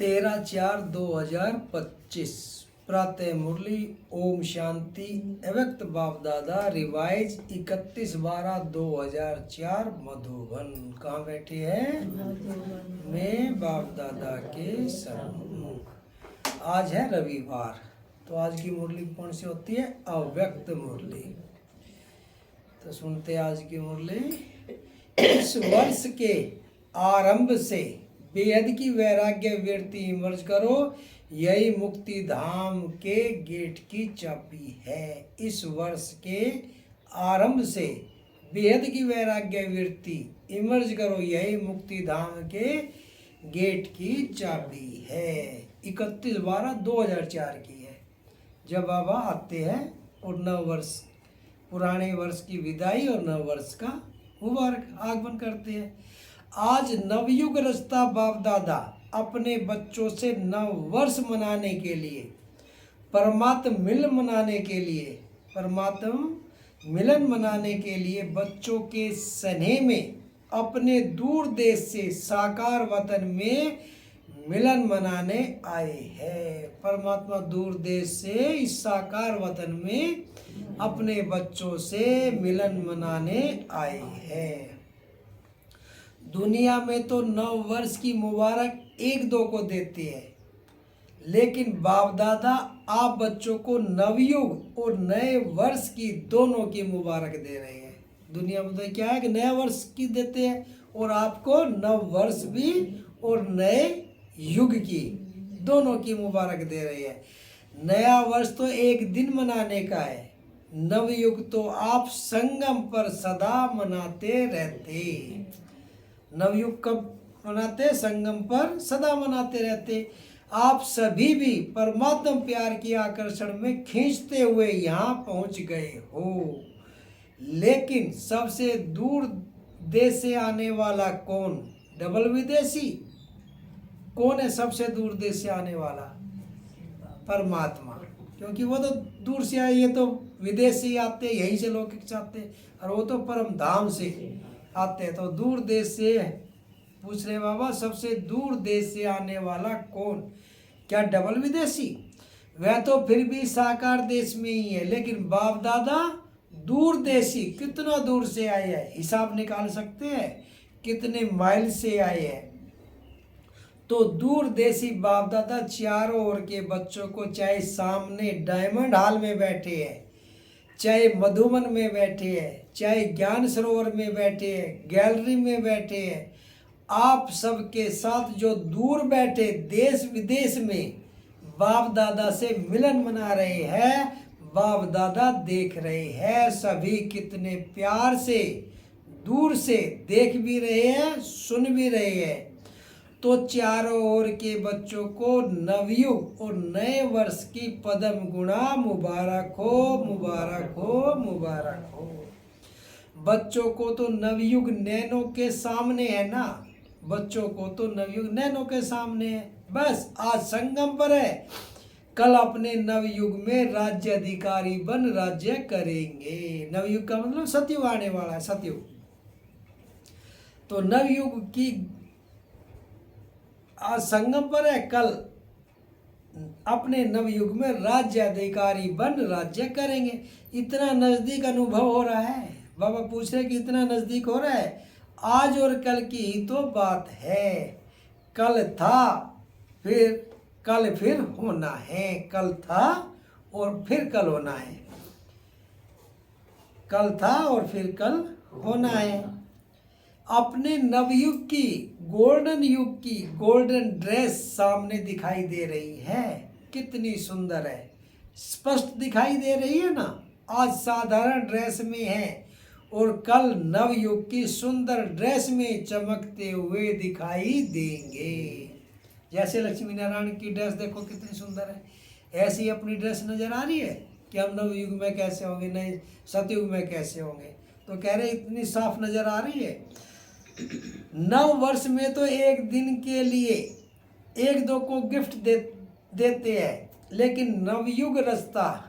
13/4/2025 प्रातः मुरली ओम शांति अव्यक्त बाप दादा रिवाइज 31/12/2004 मधुबन। कहाँ बैठे हैं? मैं बाप दादा के सम्मुख। आज है रविवार, तो आज की मुरली कौन सी होती है? अव्यक्त मुरली। तो सुनते आज की मुरली। इस वर्ष के आरंभ से बेहद की वैराग्य वृत्ति इमर्ज करो, यही मुक्ति धाम के गेट की चाबी है। इस वर्ष के आरंभ से बेहद की वैराग्य वृत्ति इमर्ज करो, यही मुक्ति धाम के गेट की चाबी है। 31/12/2004 की है जब बाबा आते हैं और नव वर्ष, पुराने वर्ष की विदाई और नव वर्ष का मुबारक आगमन करते हैं। आज नवयुग रचता बाप दादा अपने बच्चों से नव वर्ष मनाने के लिए, परमात्म मिलन मनाने के लिए बच्चों के स्नेह में अपने दूर देश से साकार वतन में मिलन मनाने आए हैं। परमात्मा दूर देश से इस साकार वतन में अपने बच्चों से मिलन मनाने आए हैं। दुनिया में तो नव वर्ष की मुबारक एक दो को देते हैं, लेकिन बाप दादा आप बच्चों को नवयुग और नए वर्ष की दोनों की मुबारक दे रहे हैं। दुनिया में तो क्या है कि नया वर्ष की देते हैं और आपको नव वर्ष भी और नए युग की दोनों की मुबारक दे रहे हैं। नया वर्ष तो एक दिन मनाने का है, नवयुग तो आप संगम पर सदा मनाते रहते। नवयुग कब मनाते? संगम पर सदा मनाते रहते। आप सभी भी परमात्म प्यार की आकर्षण में खींचते हुए यहाँ पहुँच गए हो, लेकिन सबसे दूर देश से आने वाला कौन? डबल विदेशी। कौन है सबसे दूर देश से आने वाला? परमात्मा, क्योंकि वो तो दूर से आए, ये तो विदेश से आते, यहीं से लौकिक चाहते, और वो तो परम धाम से आते हैं। तो दूर देश से पूछ रहे बाबा, सबसे दूर देश से आने वाला कौन? क्या डबल विदेशी? वह तो फिर भी साकार देश में ही है, लेकिन बाप दादा दूर देशी कितना दूर से आए हैं? हिसाब निकाल सकते हैं कितने माइल से आए हैं। तो दूर देशी बाप दादा चारों ओर के बच्चों को, चाहे सामने डायमंड हॉल में बैठे हैं, चाहे मधुबन में बैठे हैं, चाहे ज्ञान सरोवर में बैठे हैं, गैलरी में बैठे हैं, आप सबके साथ जो दूर बैठे देश विदेश में बाप दादा से मिलन मना रहे हैं, बाप दादा देख रहे हैं। सभी कितने प्यार से दूर से देख भी रहे हैं, सुन भी रहे हैं। तो चारों ओर के बच्चों को नवयुग और नए वर्ष की पदम गुणा मुबारक हो, मुबारक हो, मुबारक हो। बच्चों को तो नवयुग नैनो के सामने है ना, बच्चों को तो नवयुग नैनो के सामने है। बस आज संगम पर है, कल अपने नवयुग में राज्य अधिकारी बन राज्य करेंगे। नवयुग का मतलब सतयुग आने वाला है, सतयुग। तो नवयुग की आज संगम पर है, कल अपने नवयुग में राज्य अधिकारी बन राज्य करेंगे। इतना नजदीक अनुभव हो रहा है। बाबा पूछ रहे कि इतना नजदीक हो रहा है। आज और कल की ही तो बात है। कल था, फिर कल फिर होना है। कल था और फिर कल होना है। कल था और फिर कल होना है। अपने नवयुग की, गोल्डन युग की गोल्डन ड्रेस सामने दिखाई दे रही है। कितनी सुंदर है, स्पष्ट दिखाई दे रही है ना। आज साधारण ड्रेस में है और कल नवयुग की सुंदर ड्रेस में चमकते हुए दिखाई देंगे। जैसे लक्ष्मी नारायण की ड्रेस देखो कितनी सुंदर है, ऐसी अपनी ड्रेस नजर आ रही है कि हम नवयुग में कैसे होंगे, नए सतयुग में कैसे होंगे। तो कह रहे इतनी साफ नजर आ रही है। नव वर्ष में तो एक दिन के लिए एक दो को गिफ्ट देते हैं, लेकिन नवयुग रचता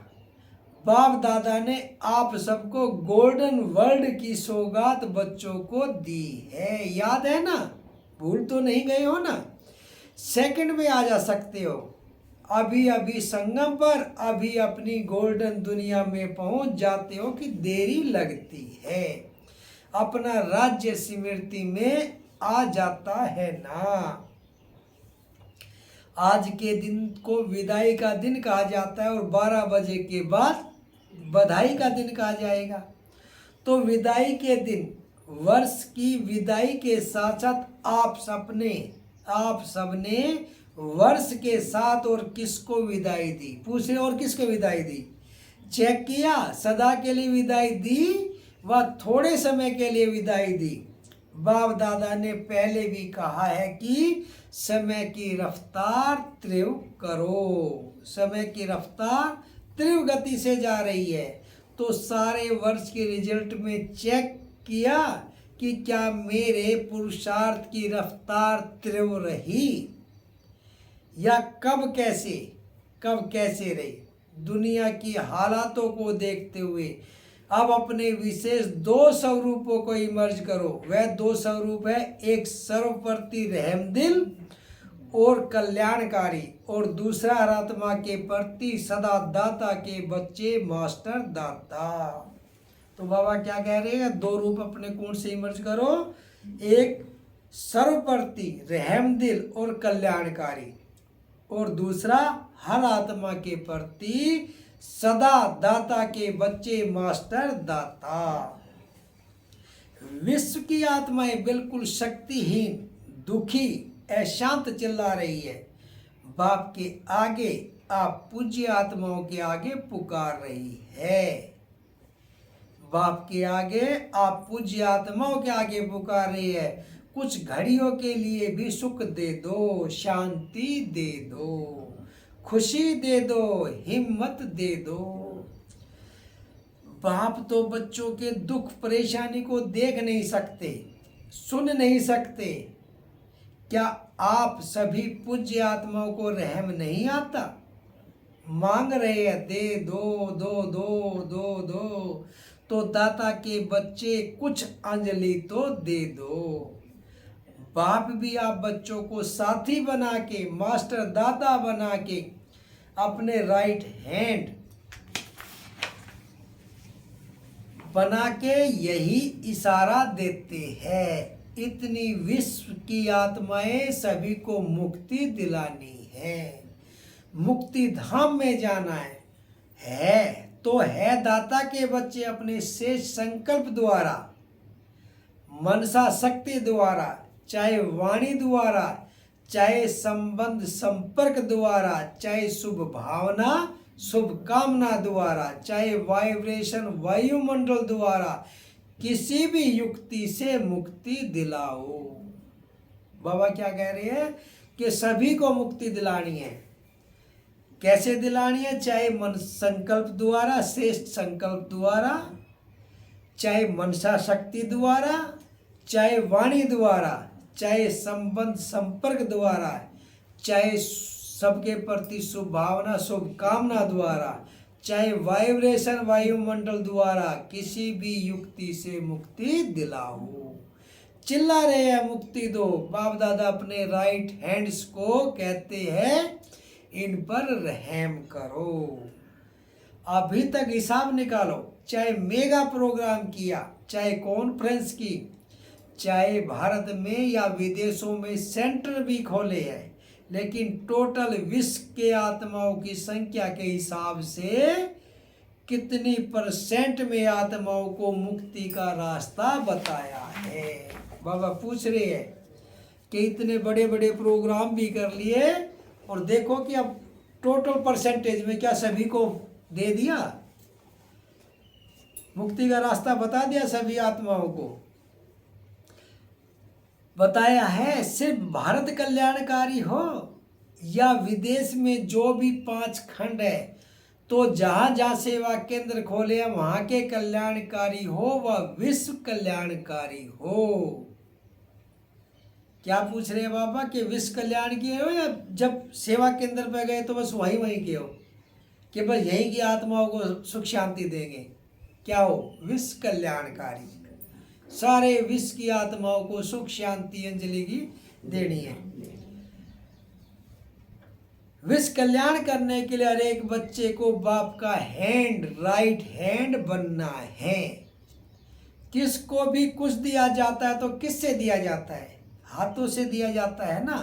बाप दादा ने आप सबको गोल्डन वर्ल्ड की सौगात बच्चों को दी है। याद है ना? भूल तो नहीं गए हो ना? सेकंड में आ जा सकते हो। अभी अभी संगम पर, अभी अपनी गोल्डन दुनिया में पहुंच जाते हो कि देरी लगती है, अपना राज्य स्मृति में आ जाता है ना। आज के दिन को विदाई का दिन कहा जाता है और 12 बजे के बाद बधाई का दिन कहा जाएगा। तो विदाई के दिन, वर्ष की विदाई के साथ साथ आप सबने वर्ष के साथ और किसको विदाई दी, पूछ रहे और किसको विदाई दी, चेक किया, सदा के लिए विदाई दी व थोड़े समय के लिए विदाई दी। बाप दादा ने पहले भी कहा है कि समय की रफ्तार तीव्र करो, समय की रफ्तार तीव्र गति से जा रही है। तो सारे वर्ष के रिजल्ट में चेक किया कि क्या मेरे पुरुषार्थ की रफ्तार तीव्र रही या कब कैसे रही। दुनिया की हालातों को देखते हुए अब अपने विशेष 2 स्वरूपों को इमर्ज करो। वह 2 स्वरूप है, एक सर्वप्रति रहमदिल और कल्याणकारी, और दूसरा आत्मा के प्रति सदा दाता के बच्चे मास्टर दाता। तो बाबा क्या कह रहे हैं, 2 रूप अपने कौन से इमर्ज करो, एक सर्वप्रति रहमदिल और कल्याणकारी, और दूसरा हर आत्मा के प्रति सदा दाता के बच्चे मास्टर दाता। विश्व की आत्माएं बिल्कुल शक्तिहीन, दुखी, अशांत चिल्ला रही है। बाप के आगे, आप पूज्य आत्माओं के आगे पुकार रही है। बाप के आगे, आप पूज्य आत्माओं के आगे पुकार रही है। कुछ घड़ियों के लिए भी सुख दे दो, शांति दे दो, खुशी दे दो, हिम्मत दे दो। बाप तो बच्चों के दुख परेशानी को देख नहीं सकते, सुन नहीं सकते। क्या आप सभी पूज्य आत्माओं को रहम नहीं आता? मांग रहे हैं, दे दो दो दो दो दो। तो दाता के बच्चे कुछ अंजलि तो दे दो। बाप भी आप बच्चों को साथी बना के, मास्टर दाता बना के, अपने राइट हैंड बना के यही इशारा देते हैं। इतनी विश्व की आत्माएं सभी को मुक्ति दिलानी है, मुक्ति धाम में जाना है तो है दाता के बच्चे अपने शेष संकल्प द्वारा, मनसा शक्ति द्वारा, चाहे वाणी द्वारा, चाहे संबंध संपर्क द्वारा, चाहे शुभ भावना शुभ कामना द्वारा, चाहे वाइब्रेशन वायुमंडल द्वारा, किसी भी युक्ति से मुक्ति दिलाओ। बाबा क्या कह रहे हैं कि सभी को मुक्ति दिलानी है। कैसे दिलानी है? चाहे मन संकल्प द्वारा, श्रेष्ठ संकल्प द्वारा, चाहे मनसा शक्ति द्वारा, चाहे वाणी द्वारा, चाहे संबंध संपर्क द्वारा, चाहे सबके प्रति शुभ भावना शुभ कामना द्वारा, चाहे वाइब्रेशन वायुमंडल द्वारा, किसी भी युक्ति से मुक्ति दिलाओ। चिल्ला रहे हैं मुक्ति दो। बाप दादा अपने राइट हैंड्स को कहते हैं इन पर रहम करो। अभी तक हिसाब निकालो, चाहे मेगा प्रोग्राम किया, चाहे कॉन्फ्रेंस की, चाहे भारत में या विदेशों में सेंटर भी खोले हैं, लेकिन टोटल विश्व के आत्माओं की संख्या के हिसाब से कितनी % में आत्माओं को मुक्ति का रास्ता बताया है? बाबा पूछ रहे हैं कि इतने बड़े बड़े प्रोग्राम भी कर लिए और देखो कि अब टोटल % में क्या सभी को दे दिया, मुक्ति का रास्ता बता दिया सभी आत्माओं को? बताया है सिर्फ भारत कल्याणकारी हो या विदेश में जो भी 5 खंड है, तो जहाँ जहाँ सेवा केंद्र खोले हैं वहाँ के कल्याणकारी हो व विश्व कल्याणकारी हो। क्या पूछ रहे हैं बाबा कि विश्व कल्याण किए हो या जब सेवा केंद्र पर गए तो बस वहीं किए हो कि बस यहीं की आत्माओं को सुख शांति देंगे? क्या हो? विश्व कल्याणकारी, सारे विश्व की आत्माओं को सुख शांति अंजलि की देनी है। विश्व कल्याण करने के लिए हर एक बच्चे को बाप का राइट हैंड बनना है। किसको भी कुछ दिया जाता है तो किससे दिया जाता है? हाथों से दिया जाता है ना।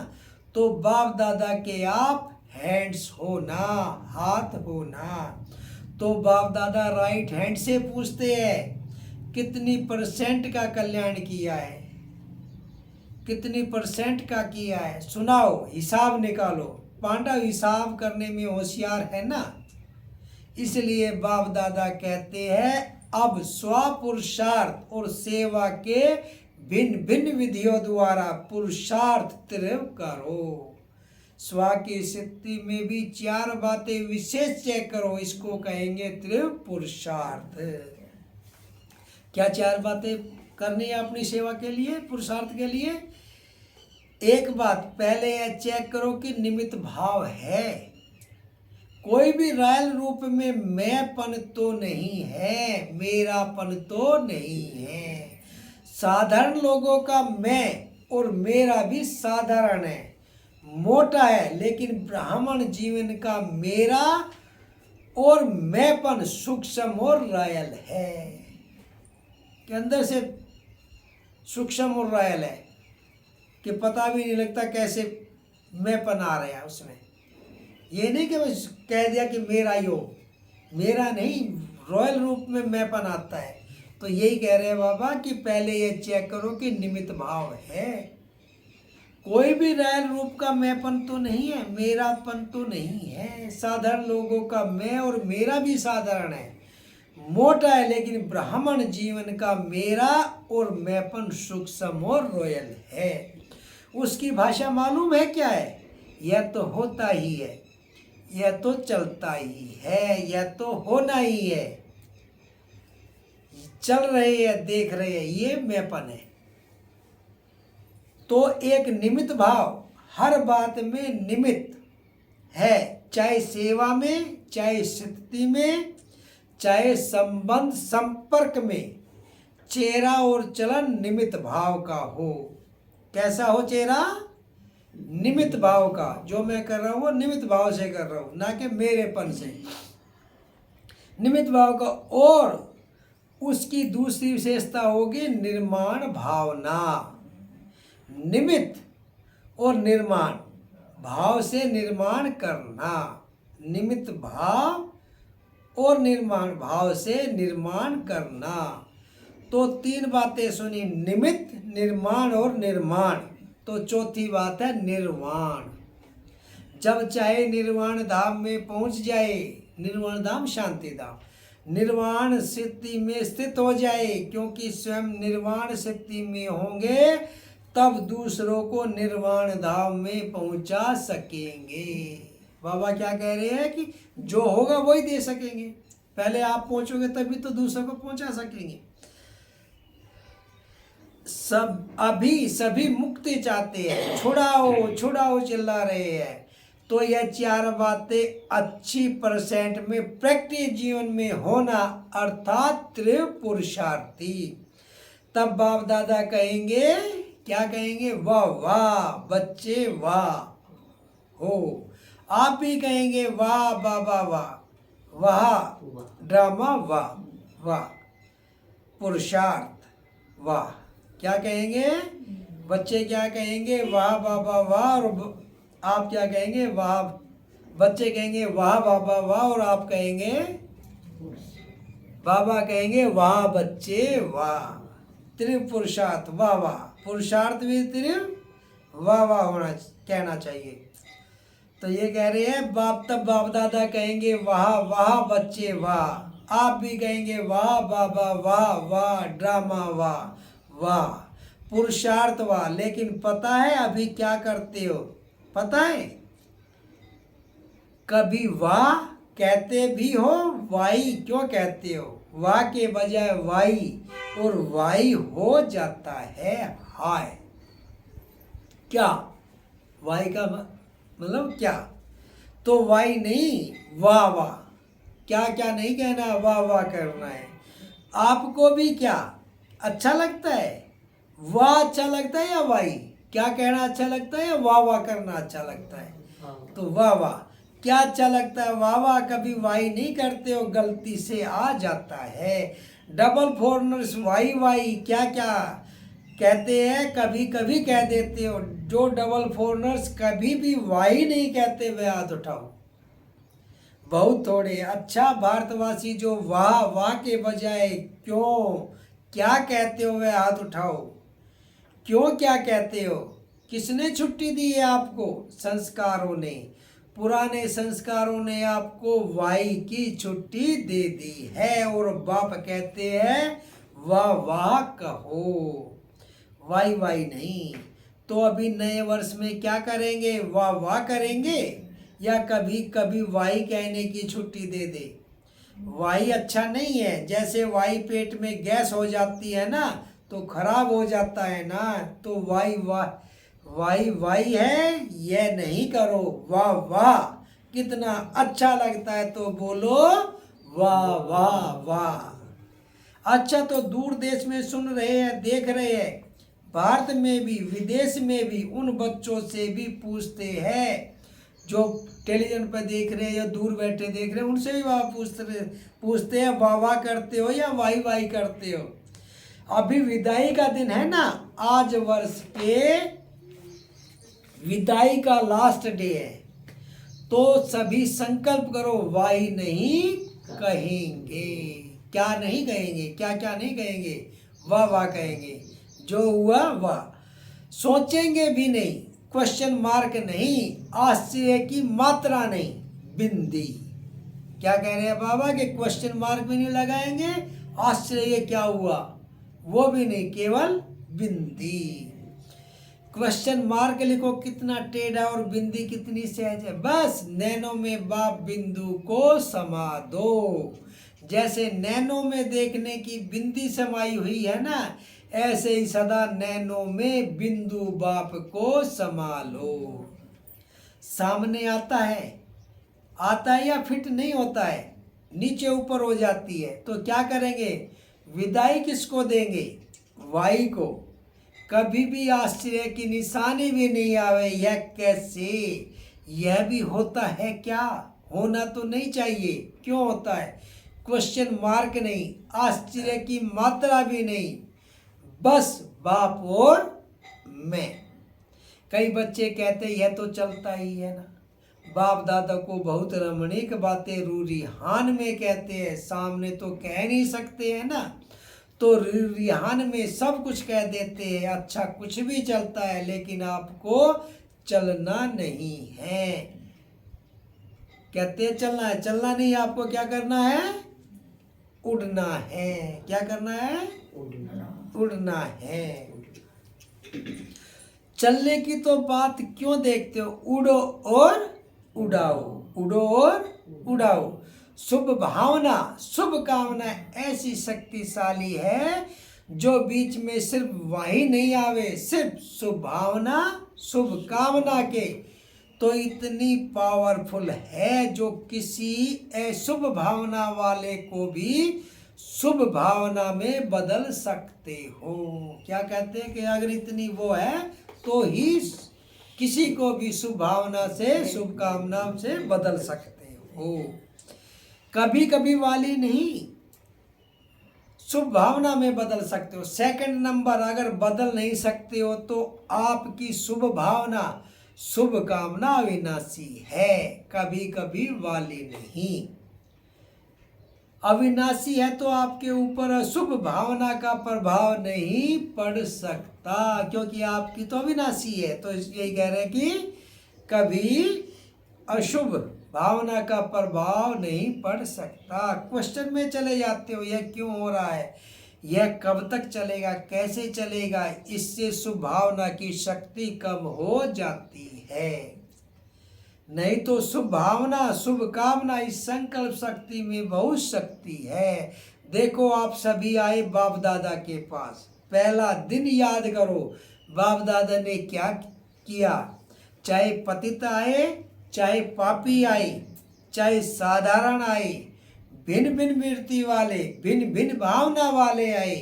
तो बाप दादा के आप हैंड्स होना, हाथ होना। तो बाप दादा राइट हैंड से पूछते हैं कितनी % का कल्याण किया है, कितनी % का किया है, सुनाओ, हिसाब निकालो। पांडव हिसाब करने में होशियार है ना, इसलिए बाप दादा कहते हैं अब स्वपुरुषार्थ और सेवा के भिन्न भिन्न विधियों द्वारा पुरुषार्थ तीव्र करो। स्व की स्थिति में भी 4 बातें विशेष चेक करो, इसको कहेंगे तीव्र पुरुषार्थ। क्या 4 बातें करनी है अपनी सेवा के लिए, पुरुषार्थ के लिए? एक बात पहले यह चेक करो कि निमित्त भाव है। कोई भी रायल रूप में मैंपन तो नहीं है, मेरापन तो नहीं है। साधारण लोगों का मैं और मेरा भी साधारण है, मोटा है, लेकिन ब्राह्मण जीवन का मेरा और मैंपन सूक्ष्म और रायल है, के अंदर से सूक्ष्म और रायल है कि पता भी नहीं लगता कैसे मैंपन आ रहा है उसमें। ये नहीं कि बस कह दिया कि मेरा ही हो, मेरा नहीं, रॉयल रूप में मैंपन आता है। तो यही कह रहे हैं बाबा कि पहले ये चेक करो कि निमित्त भाव है। कोई भी रॉयल रूप का मैंपन तो नहीं है, मेरापन तो नहीं है। साधारण लोगों का मैं और मेरा भी साधारण है, मोटा है, लेकिन ब्राह्मण जीवन का मेरा और मैंपन सूक्ष्म और रॉयल है। उसकी भाषा मालूम है क्या है? यह तो होता ही है, यह तो चलता ही है, यह तो होना ही है, चल रहे हैं, देख रहे हैं, ये मैंपन है। तो एक निमित्त भाव हर बात में निमित्त है, चाहे सेवा में, चाहे स्थिति में, चाहे संबंध संपर्क में। चेहरा और चलन निमित्त भाव का हो। कैसा हो चेहरा? निमित्त भाव का। जो मैं कर रहा हूँ वो निमित्त भाव से कर रहा हूँ, ना कि मेरेपन से। निमित्त भाव का। और उसकी दूसरी विशेषता होगी निर्माण भावना। निमित्त और निर्माण भाव से निर्माण करना, निमित्त भाव और निर्माण भाव से निर्माण करना। तो 3 बातें सुनी, निमित्त, निर्माण और निर्माण। तो चौथी बात है निर्वाण। जब चाहे निर्वाण धाम में पहुंच जाए, निर्वाण धाम शांति धाम, निर्वाण स्थिति में स्थित हो जाए, क्योंकि स्वयं निर्वाण स्थिति में होंगे तब दूसरों को निर्वाण धाम में पहुंचा सकेंगे। बाबा क्या कह रहे हैं कि जो होगा वही दे सकेंगे। पहले आप पहुंचोगे तभी तो दूसरों को पहुंचा सकेंगे। अभी सभी मुक्ति चाहते हैं, छुड़ाओ छुड़ाओ चिल्ला रहे हैं। तो यह 4 बातें अच्छी % में प्रैक्टिस जीवन में होना, अर्थात तीव्र पुरुषार्थी। तब बाप दादा कहेंगे, क्या कहेंगे? वाह वाह बच्चे वाह हो। आप भी कहेंगे वाह बाबा वाह, वाह ड्रामा वाह, वाह पुरुषार्थ वाह। क्या कहेंगे बच्चे? क्या कहेंगे? वाह बाबा वाह। और आप क्या कहेंगे? वाह। बच्चे कहेंगे वाह बाबा वाह, और आप कहेंगे, बाबा कहेंगे वाह बच्चे वाह। तीव्र पुरुषार्थ वाह वाह, पुरुषार्थ भी तीव्र वाह वाह होना, कहना चाहिए। तो ये कह रहे हैं तब बाप दादा कहेंगे वाह वाह बच्चे वाह। आप भी कहेंगे वाह बाबा वाह, वाह ड्रामा वाह, वाह पुरुषार्थ वाह। लेकिन पता है अभी क्या करते हो? पता है? कभी वाह कहते भी हो, वाई क्यों कहते हो? वाह के बजाय वाई, और वाई हो जाता है हाय। क्या वाई का मतलब क्या? तो वाई नहीं, वाह वाह। क्या क्या नहीं कहना, वाह वाह करना है। आपको भी क्या अच्छा लगता है? वाह अच्छा लगता है या वाई? क्या कहना अच्छा लगता है या वाह वाह करना अच्छा लगता है? तो वाह वाह। क्या अच्छा लगता है, वाह वाह। कभी वाई नहीं करते हो, गलती से आ जाता है। डबल फॉरनर्स वाई वाई क्या क्या कहते हैं, कभी कभी कह देते हो। जो डबल फॉरनर्स कभी भी वाई नहीं कहते वे हाथ उठाओ। बहुत थोड़े। अच्छा भारतवासी जो वाह वाह के बजाय क्यों क्या कहते हो वे हाथ उठाओ। क्यों क्या कहते हो? किसने छुट्टी दी है आपको? संस्कारों ने, पुराने संस्कारों ने आपको वाई की छुट्टी दे दी है। और बाप कहते हैं वाह वाह कहो, वाई वाई नहीं। तो अभी नए वर्ष में क्या करेंगे? वाह वाह करेंगे या कभी कभी वाई कहने की छुट्टी दे दे? वाई अच्छा नहीं है। जैसे वाई पेट में गैस हो जाती है ना तो खराब हो जाता है ना। तो वाई वाह, वाई वाई है यह नहीं करो। वाह वाह कितना अच्छा लगता है तो बोलो वाह वाह वाह। अच्छा तो दूर देश में सुन रहे हैं, देख रहे हैं, भारत में भी विदेश में भी उन बच्चों से भी पूछते हैं जो टेलीविजन पर देख रहे हैं या दूर बैठे देख रहे हैं, उनसे भी वाह पूछते हैं वाह वाह करते हो या वाई वाई करते हो। अभी विदाई का दिन है ना, आज वर्ष के विदाई का लास्ट डे है। तो सभी संकल्प करो वाई नहीं कहेंगे। क्या नहीं कहेंगे? क्या क्या नहीं कहेंगे? वाह वाह कहेंगे। जो हुआ वाह। सोचेंगे भी नहीं, क्वेश्चन मार्क नहीं, आश्चर्य की मात्रा नहीं, बिंदी। क्या कह रहे हैं बाबा के क्वेश्चन मार्क भी नहीं लगाएंगे, आश्चर्य क्या हुआ वो भी नहीं, केवल बिंदी। क्वेश्चन मार्क लिखो कितना टेढ़ा और बिंदी कितनी सहज है। बस नैनो में बाप बिंदु को समा दो। जैसे नैनो में देखने की बिंदी समाई हुई है ना, ऐसे ही सदा नैनो में बिंदु बाप को समा लो। सामने आता है या फिट नहीं होता है, नीचे ऊपर हो जाती है, तो क्या करेंगे? विदाई किसको देंगे? वाई को। कभी भी आश्चर्य की निशानी भी नहीं आवे, यह कैसे? यह भी होता है क्या? होना तो नहीं चाहिए, क्यों होता है? क्वेश्चन मार्क नहीं, आश्चर्य की मात्रा भी नहीं, बस बाप और मैं। कई बच्चे कहते यह तो चलता ही है ना। बाप दादा को बहुत रमणीक बातें रूरिहान में कहते हैं, सामने तो कह नहीं सकते हैं ना, तो रूरिहान में सब कुछ कह देते हैं। अच्छा कुछ भी चलता है लेकिन आपको चलना नहीं है। कहते हैं चलना है, चलना नहीं, आपको क्या करना है? उड़ना है। क्या करना है? उड़ना है। चलने की तो बात क्यों देखते हो? उड़ो और उड़ाओ, उड़ो और उड़ाओ। शुभ भावना, शुभ कामना ऐसी शक्तिशाली है जो बीच में सिर्फ वही नहीं आवे, सिर्फ शुभ भावना शुभ कामना के तो इतनी पावरफुल है जो किसी अशुभ भावना वाले को भी शुभ भावना में बदल सकते हो। क्या कहते हैं कि अगर इतनी वो है तो ही किसी को भी शुभ भावना से शुभ कामना से बदल सकते हो। कभी कभी वाली नहीं, शुभ भावना में बदल सकते हो। सेकंड नंबर, अगर बदल नहीं सकते हो तो आपकी शुभ भावना शुभ कामना अविनाशी है, कभी कभी वाली नहीं। अविनाशी है तो आपके ऊपर अशुभ भावना का प्रभाव नहीं पड़ सकता, क्योंकि आपकी तो अविनाशी है। तो यही कह रहे हैं कि कभी अशुभ भावना का प्रभाव नहीं पड़ सकता। क्वेश्चन में चले जाते हो यह क्यों हो रहा है, यह कब तक चलेगा, कैसे चलेगा? इससे शुभ भावना की शक्ति कम हो जाती है। नहीं तो शुभ भावना शुभ कामना इस संकल्प शक्ति में बहुत शक्ति है। देखो आप सभी आए बाप दादा के पास, पहला दिन याद करो बाप दादा ने क्या किया। चाहे पतित आए, चाहे पापी आए, चाहे साधारण आए, भिन्न भिन्न वृत्ति वाले, भिन्न भिन्न भावना वाले आए,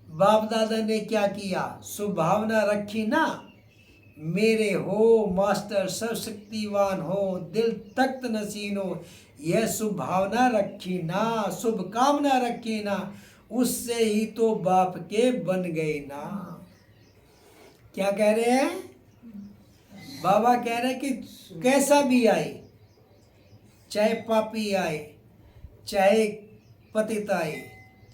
बाप दादा ने क्या किया? शुभ भावना रखी ना। मेरे हो मास्टर सर्वशक्तिवान हो, दिल तख्त नसीन हो, यह शुभ भावना रखी ना, शुभ कामना रखी ना, उससे ही तो बाप के बन गए ना। क्या कह रहे हैं बाबा? कह रहे कि कैसा भी आए, चाहे पापी आए, चाहे पतित आए,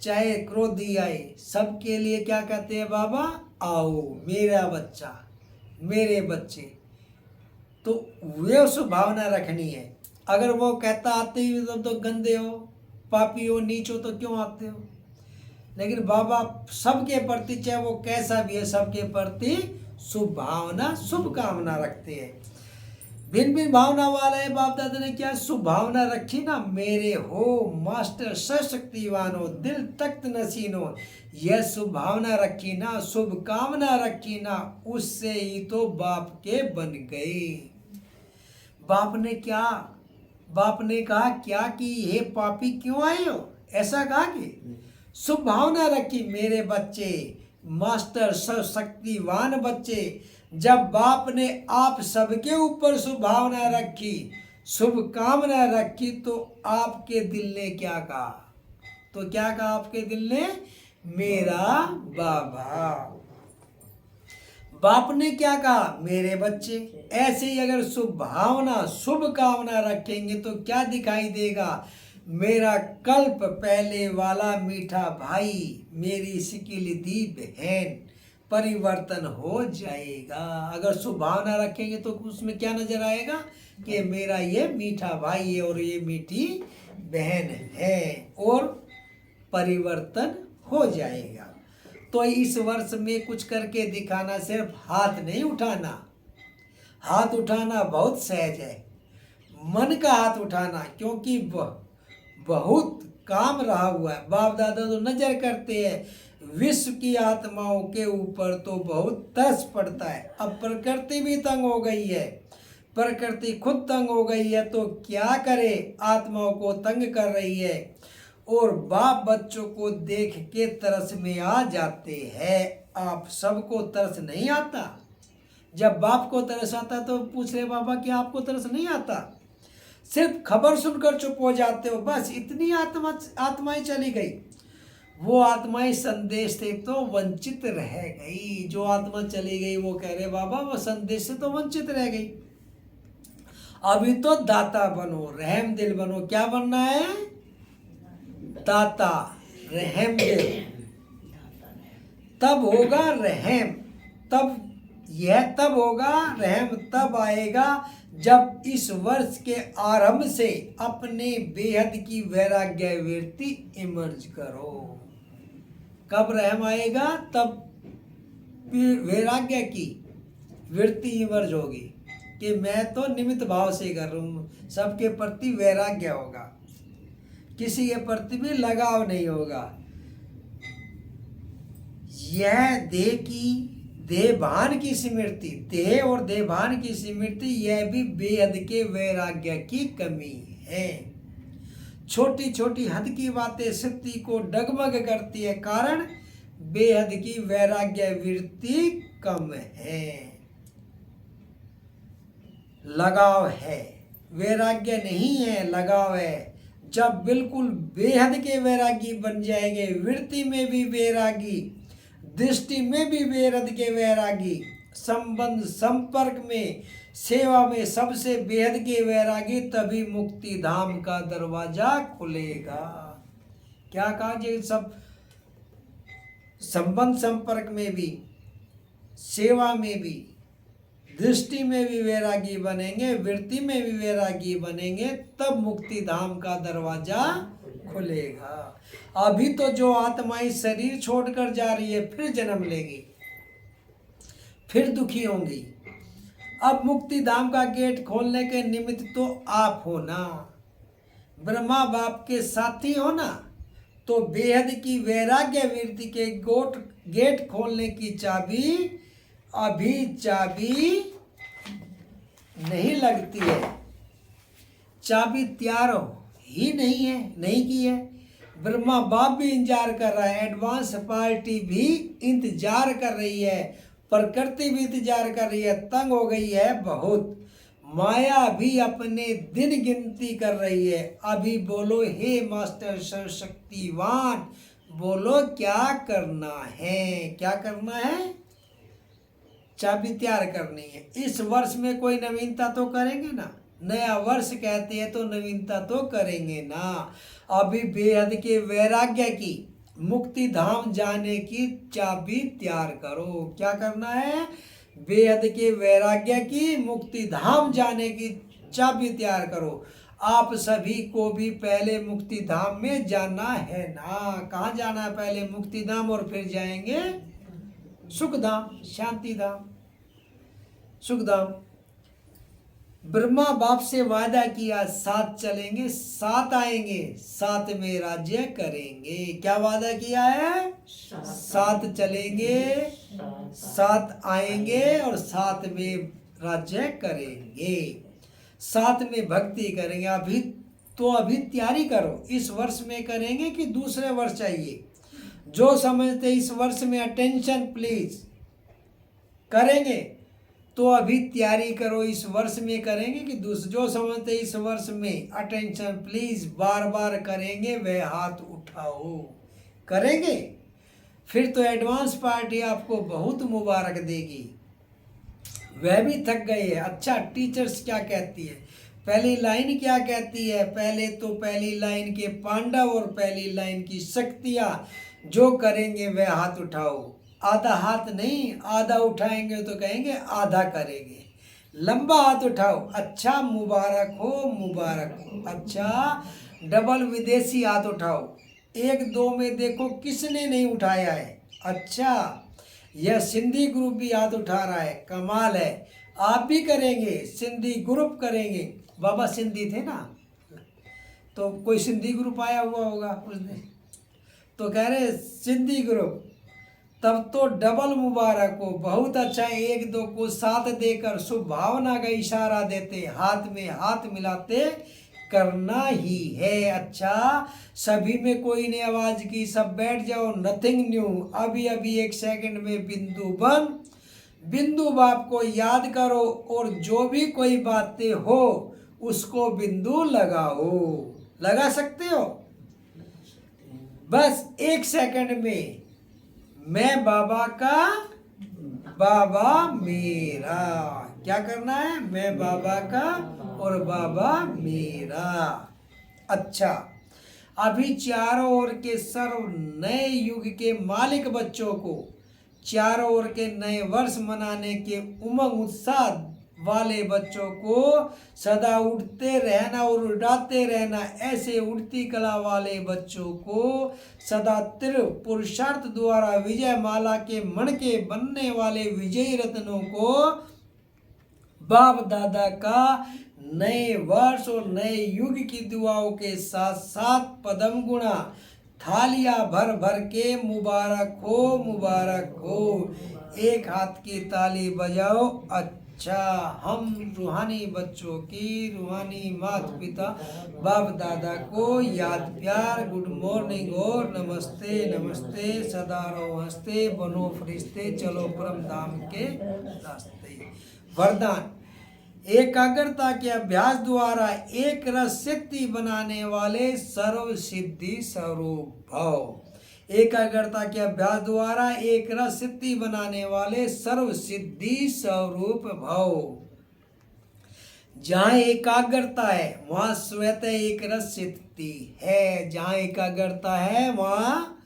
चाहे क्रोधी आए, सबके लिए क्या कहते हैं बाबा? आओ मेरा बच्चा, मेरे बच्चे। तो वे उस भावना रखनी है। अगर वो कहता आते ही तो गंदे हो, पापी हो, नीच हो, तो क्यों आते हो? लेकिन बाबा सबके प्रति, चाहे वो कैसा भी है, सबके प्रति शुभ भावना, शुभ कामना रखते हैं। भिन्न भिन्न भावना वाला है बाप दादा ने क्या शुभ भावना रखी ना, मेरे हो मास्टर सशक्तिवान हो, दिल तख्त नसीन हो, यह शुभ भावना रखी ना, शुभ कामना रखी ना, उससे ही तो बाप के बन गए। बाप ने क्या, बाप ने कहा क्या कि हे पापी क्यों आए हो, ऐसा कहा कि शुभ भावना रखी मेरे बच्चे, मास्टर सशक्तिवान बच्चे। जब बाप ने आप सबके ऊपर शुभ भावना रखी, शुभ कामना रखी, तो आपके दिल ने क्या कहा? तो क्या कहा आपके दिल ने? मेरा बाबा। बाप ने क्या कहा? मेरे बच्चे। ऐसे ही अगर शुभ भावना, शुभ कामना रखेंगे तो क्या दिखाई देगा? मेरा कल्प पहले वाला मीठा भाई, मेरी सिकिल दी बहन, परिवर्तन हो जाएगा। अगर शुभ भावना रखेंगे तो उसमें क्या नजर आएगा? कि मेरा ये मीठा भाई है और ये मीठी बहन है, और परिवर्तन हो जाएगा। तो इस वर्ष में कुछ करके दिखाना, सिर्फ हाथ नहीं उठाना। हाथ उठाना बहुत सहज है, मन का हाथ उठाना, क्योंकि बहुत काम रहा हुआ है। बाप दादा तो नजर करते हैं विश्व की आत्माओं के ऊपर, तो बहुत तरस पड़ता है। अब प्रकृति भी तंग हो गई है, प्रकृति खुद तंग हो गई है, तो क्या करे? आत्माओं को तंग कर रही है, और बाप बच्चों को देख के तरस में आ जाते हैं। आप सबको तरस नहीं आता? जब बाप को तरस आता तो पूछ रहे बाबा कि आपको तरस नहीं आता? सिर्फ खबर सुनकर चुप हो जाते हो, बस इतनी आत्माएं चली गई। वो आत्माएं संदेश से तो वंचित रह गई। जो आत्मा चली गई वो कह रहे बाबा वो संदेश से तो वंचित रह गई। अभी तो दाता बनो, रहम दिल बनो। क्या बनना है? दाता, रहम दिल। तब होगा रहम, तब यह तब होगा रहम, तब आएगा जब इस वर्ष के आरंभ से अपने बेहद की वैराग्य वृत्ति इमर्ज करो। कब रहम आएगा? तब वैराग्य की वृत्ति इमर्ज होगी कि मैं तो निमित्त भाव से कर रहा हूँ। सबके प्रति वैराग्य होगा, किसी के प्रति भी लगाव नहीं होगा। यह देहभान की स्मृति, देह और देहभान की स्मृति, यह भी बेहद के वैराग्य की कमी है। छोटी छोटी हद की बातें स्थिति को डगमग करती है, कारण बेहद की वैराग्य वृत्ति कम है। लगाव है, वैराग्य नहीं है, लगाव है। जब बिल्कुल बेहद के वैरागी बन जाएंगे, वृत्ति में भी वैरागी, दृष्टि में भी बेहद के वैरागी, संबंध संपर्क में, सेवा में सबसे बेहद के वैरागी, तभी मुक्ति धाम का दरवाजा खुलेगा। क्या कहा जी? सब संबंध संपर्क में भी, सेवा में भी, दृष्टि में भी वैरागी बनेंगे, वृत्ति में भी वैरागी बनेंगे, तब मुक्ति धाम का दरवाजा खुलेगा। अभी तो जो आत्माएं शरीर छोड़कर जा रही है, फिर जन्म लेंगी, फिर दुखी होंगी। अब मुक्ति धाम का गेट खोलने के निमित्त तो आप हो ना, ब्रह्मा बाप के साथी हो ना, तो बेहद की वैराग्य वृत्ति के गेट खोलने की चाबी अभी नहीं लगती है। चाबी तैयार ही नहीं की है। ब्रह्मा बाप भी इंतजार कर रहा है, एडवांस पार्टी भी इंतजार कर रही है, प्रकृति भी इंतजार कर रही है, तंग हो गई है बहुत। माया भी अपने दिन गिनती कर रही है। अभी बोलो हे मास्टर सर्वशक्तिवान, बोलो क्या करना है, क्या करना है? चाबी तैयार करनी है। इस वर्ष में कोई नवीनता तो करेंगे ना, नया वर्ष कहते हैं तो नवीनता तो करेंगे ना। अभी बेहद के वैराग्य की मुक्ति धाम जाने की चाबी तैयार करो। क्या करना है? बेहद के वैराग्य की मुक्ति धाम जाने की चाबी तैयार करो। आप सभी को भी पहले मुक्ति धाम में जाना है ना। कहाँ जाना है? पहले मुक्ति धाम और फिर जाएंगे सुखधाम, शांति धाम, सुखधाम। ब्रह्मा बाप से वादा किया, साथ चलेंगे, साथ आएंगे, साथ में राज्य करेंगे। क्या वादा किया है? साथ चलेंगे, साथ आएंगे और साथ में राज्य करेंगे, साथ में भक्ति करेंगे। अभी तैयारी करो। इस वर्ष में करेंगे कि दूसरे वर्ष चाहिए? जो समझते इस वर्ष में अटेंशन प्लीज करेंगे तो अभी तैयारी करो। इस वर्ष में करेंगे कि दूसरे? जो समझते इस वर्ष में अटेंशन प्लीज बार बार करेंगे वह हाथ उठाओ। करेंगे? फिर तो एडवांस पार्टी आपको बहुत मुबारक देगी। वह भी थक गए है। अच्छा, टीचर्स क्या कहती है? पहली लाइन क्या कहती है? पहले तो पहली लाइन के पांडव और पहली लाइन की शक्तियां जो करेंगे वह हाथ उठाओ। आधा हाथ नहीं, आधा उठाएंगे तो कहेंगे आधा करेंगे। लंबा हाथ उठाओ। अच्छा, मुबारक हो, मुबारक हो। अच्छा, डबल विदेशी हाथ उठाओ। एक दो में देखो किसने नहीं उठाया है। अच्छा, यह सिंधी ग्रुप भी हाथ उठा रहा है, कमाल है। आप भी करेंगे, सिंधी ग्रुप करेंगे। बाबा सिंधी थे ना, तो कोई सिंधी ग्रुप आया हुआ होगा उस दिन, तो कह रहे सिंधी ग्रुप, तब तो डबल मुबारक हो। बहुत अच्छा। एक दो को साथ देकर शुभ भावना का इशारा देते, हाथ में हाथ मिलाते करना ही है। अच्छा, सभी में कोई ने आवाज की, सब बैठ जाओ, नथिंग न्यू। अभी अभी एक सेकंड में बिंदु बन, बिंदु बाप को याद करो और जो भी कोई बातें हो उसको बिंदु लगाओ। लगा सकते हो? बस एक सेकंड में मैं बाबा का, बाबा मेरा। क्या करना है? मैं बाबा का और बाबा मेरा। अच्छा, अभी चारों ओर के सर्व नए युग के मालिक बच्चों को चारों ओर के नए वर्ष मनाने के उमंग उत्साह वाले बच्चों को सदा उड़ते रहना और उड़ाते रहना, ऐसे उड़ती कला वाले बच्चों को सदा तिर पुरुषार्थ द्वारा विजय माला के मणके बनने वाले विजयी रत्नों को बाप दादा का नए वर्ष और नए युग की दुआओं के साथ साथ पदम गुणा थालियां भर भर के मुबारक हो, मुबारक हो। एक हाथ की ताली बजाओ। अच्छा, हम रूहानी बच्चों की, रूहानी माता पिता बाप दादा को याद प्यार, गुड मॉर्निंग और नमस्ते नमस्ते। सदा रहो हंसते, बनो फरिश्ते, चलो परम धाम के रास्ते। वरदान: एकाग्रता के अभ्यास द्वारा एक रस सिद्धि बनाने वाले सर्व सिद्धि स्वरूप भव। एकाग्रता के अभ्यास द्वारा एक रस सिद्धि बनाने वाले सर्व सिद्धि स्वरूप भव। जहाँ एकाग्रता है वहाँ स्वतः एक रस सिद्धि है। जहाँ एकाग्रता है वहाँ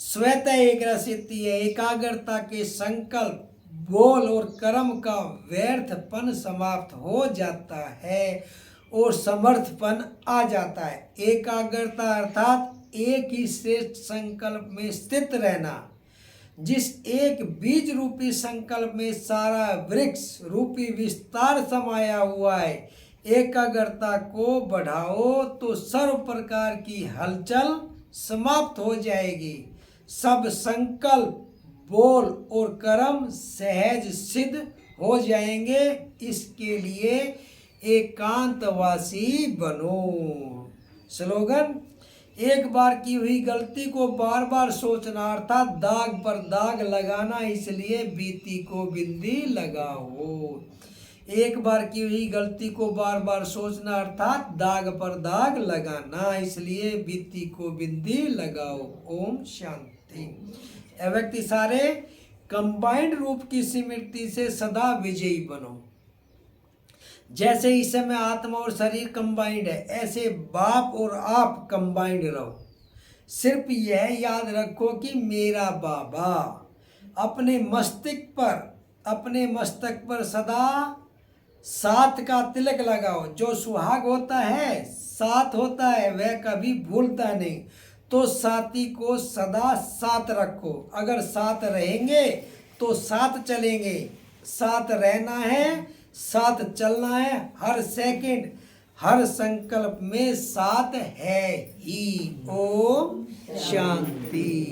स्वतः एक रस सिद्धि है। एकाग्रता के संकल्प, बोल और कर्म का व्यर्थपन समाप्त हो जाता है और समर्थपन आ जाता है। एकाग्रता अर्थात एक ही श्रेष्ठ संकल्प में स्थित रहना। जिस एक बीज रूपी संकल्प में सारा वृक्ष रूपी विस्तार समाया हुआ है। एकाग्रता को बढ़ाओ तो सर्व प्रकार की हलचल समाप्त हो जाएगी। सब संकल्प, बोल और कर्म सहज सिद्ध हो जाएंगे। इसके लिए एकांतवासी बनो। स्लोगन: एक बार की हुई गलती को बार बार सोचना अर्थात दाग पर दाग लगाना, इसलिए बीती को बिंदी लगाओ। एक बार की हुई गलती को बार बार सोचना अर्थात दाग पर दाग लगाना, इसलिए बीती को बिंदी लगाओ। ओम शांति। व्यक्ति सारे कंबाइंड रूप की स्मृति से सदा विजयी बनो। जैसे इस समय आत्मा और शरीर कंबाइंड है, ऐसे बाप और आप कंबाइंड रहो। सिर्फ यह याद रखो कि मेरा बाबा अपने मस्तक पर सदा 7 का तिलक लगाओ। जो सुहाग होता है, 7 होता है, वह कभी भूलता नहीं। तो साथी को सदा 7 रखो। अगर 7 रहेंगे तो 7 चलेंगे। 7 रहना है, 7 चलना है। हर सेकंड, हर संकल्प में 7 है ही। ओम शांति।